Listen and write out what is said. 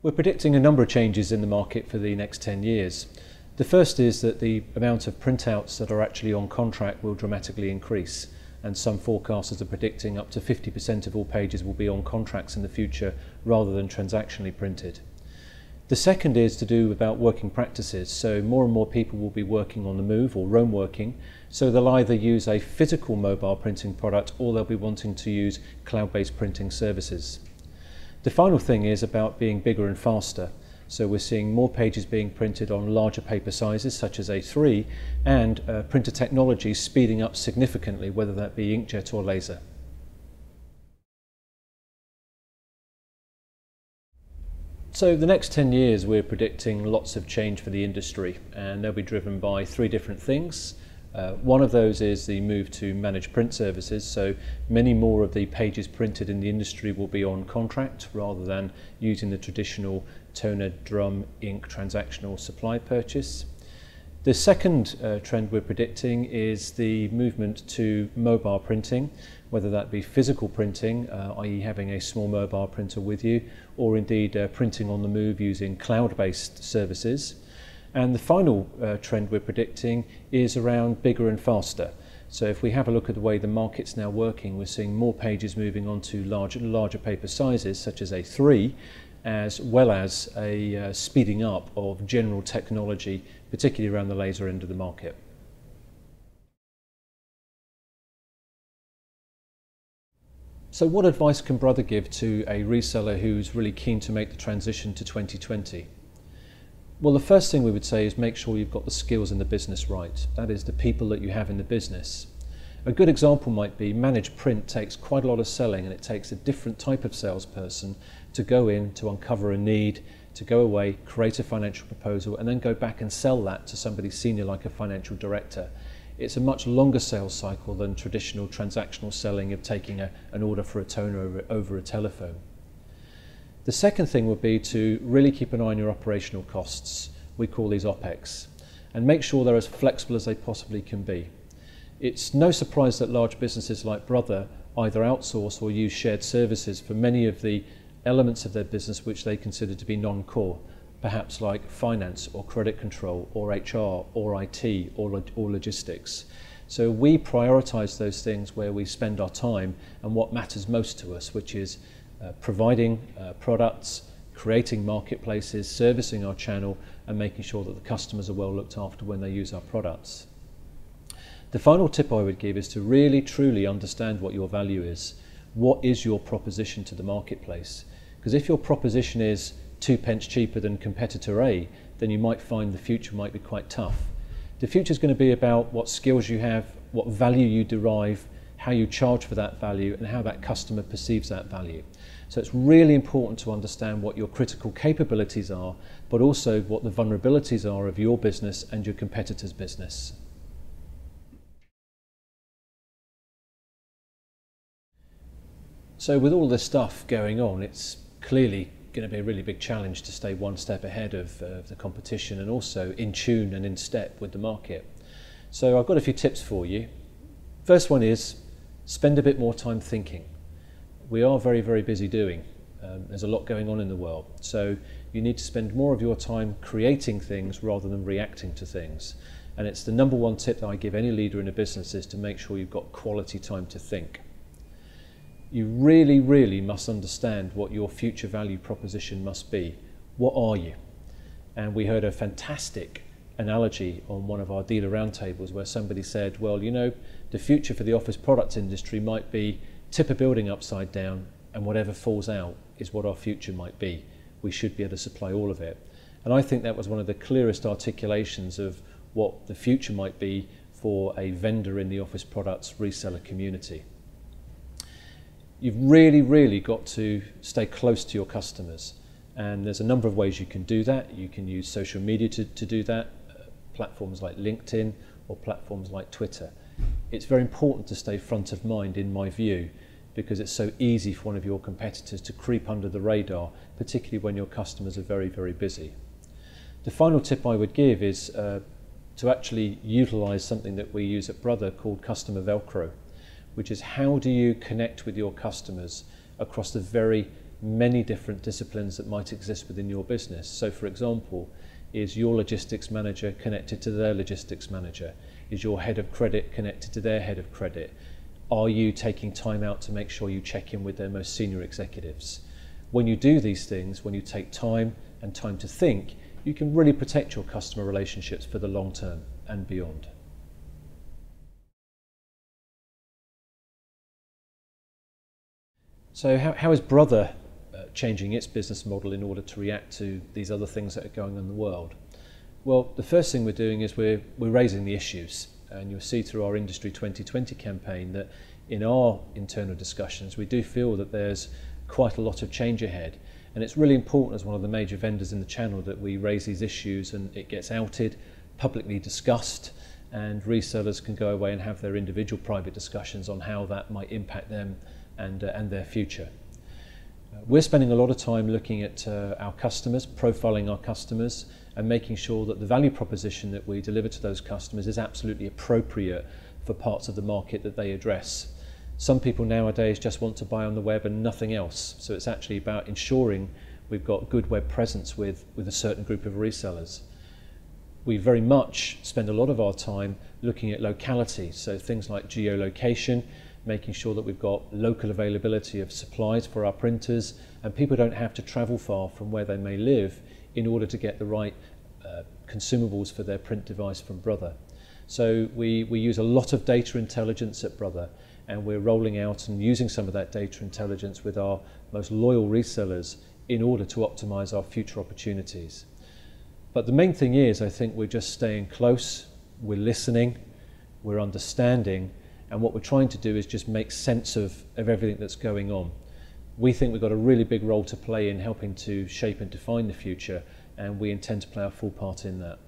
We're predicting a number of changes in the market for the next 10 years. The first is that the amount of printouts that are actually on contract will dramatically increase, and some forecasters are predicting up to 50% of all pages will be on contracts in the future rather than transactionally printed. The second is to do about working practices, so more and more people will be working on the move or roam working, so they'll either use a physical mobile printing product or they'll be wanting to use cloud-based printing services. The final thing is about being bigger and faster. So we're seeing more pages being printed on larger paper sizes such as A3 and printer technology speeding up significantly, whether that be inkjet or laser. So the next 10 years we're predicting lots of change for the industry, and they'll be driven by three different things. One of those is the move to managed print services, so many more of the pages printed in the industry will be on contract rather than using the traditional toner, drum, ink, transactional supply purchase. The second trend we're predicting is the movement to mobile printing, whether that be physical printing, i.e. having a small mobile printer with you, or indeed printing on the move using cloud-based services. And the final trend we're predicting is around bigger and faster. So if we have a look at the way the market's now working, we're seeing more pages moving on to larger paper sizes such as A3, as well as a speeding up of general technology, particularly around the laser end of the market. So what advice can Brother give to a reseller who's really keen to make the transition to 2020? Well, the first thing we would say is make sure you've got the skills in the business right. That is, the people that you have in the business. A good example might be managed print takes quite a lot of selling, and it takes a different type of salesperson to go in, to uncover a need, to go away, create a financial proposal, and then go back and sell that to somebody senior like a financial director. It's a much longer sales cycle than traditional transactional selling of taking an order for a toner over a telephone. The second thing would be to really keep an eye on your operational costs. We call these OPEX, and make sure they're as flexible as they possibly can be. It's no surprise that large businesses like Brother either outsource or use shared services for many of the elements of their business which they consider to be non-core, perhaps like finance or credit control or HR or IT or logistics. So we prioritise those things where we spend our time and what matters most to us, which is providing products, creating marketplaces, servicing our channel, and making sure that the customers are well looked after when they use our products. The final tip I would give is to really truly understand what your value is. What is your proposition to the marketplace? Because if your proposition is 2 pence cheaper than competitor A, then you might find the future might be quite tough. The future is going to be about what skills you have, what value you derive, how you charge for that value, and how that customer perceives that value. So it's really important to understand what your critical capabilities are, but also what the vulnerabilities are of your business and your competitor's business. So with all this stuff going on, it's clearly going to be a really big challenge to stay one step ahead of the competition and also in tune and in step with the market. So I've got a few tips for you. First one is spend a bit more time thinking. We are very, very busy doing. There's a lot going on in the world. So you need to spend more of your time creating things rather than reacting to things. And it's the number one tip that I give any leader in a business is to make sure you've got quality time to think. You really, really must understand what your future value proposition must be. What are you? And we heard a fantastic analogy on one of our dealer roundtables where somebody said, well, you know, the future for the office products industry might be tip a building upside down and whatever falls out is what our future might be. We should be able to supply all of it. And I think that was one of the clearest articulations of what the future might be for a vendor in the office products reseller community. You've really, really got to stay close to your customers. And there's a number of ways you can do that. You can use social media to do that, platforms like LinkedIn or platforms like Twitter. It's very important to stay front of mind, in my view, because it's so easy for one of your competitors to creep under the radar, particularly when your customers are very, very busy. The final tip I would give is to actually utilize something that we use at Brother called Customer Velcro, which is how do you connect with your customers across the very many different disciplines that might exist within your business. So for example, is your logistics manager connected to their logistics manager? Is your head of credit connected to their head of credit? Are you taking time out to make sure you check in with their most senior executives? When you do these things, when you take time and time to think, you can really protect your customer relationships for the long term and beyond. So how is Brother changing its business model in order to react to these other things that are going on in the world? Well, the first thing we're doing is we're raising the issues, and you'll see through our Industry 2020 campaign that in our internal discussions we do feel that there's quite a lot of change ahead, and it's really important as one of the major vendors in the channel that we raise these issues and it gets outed, publicly discussed, and resellers can go away and have their individual private discussions on how that might impact them and their future. We're spending a lot of time looking at our customers, profiling our customers, and making sure that the value proposition that we deliver to those customers is absolutely appropriate for parts of the market that they address. Some people nowadays just want to buy on the web and nothing else, so it's actually about ensuring we've got good web presence with a certain group of resellers. We very much spend a lot of our time looking at locality, so things like geolocation, making sure that we've got local availability of supplies for our printers, and people don't have to travel far from where they may live in order to get the right consumables for their print device from Brother. So we use a lot of data intelligence at Brother, and we're rolling out and using some of that data intelligence with our most loyal resellers in order to optimize our future opportunities. But the main thing is, I think we're just staying close, we're listening, we're understanding, and what we're trying to do is just make sense of everything that's going on. We think we've got a really big role to play in helping to shape and define the future, and we intend to play our full part in that.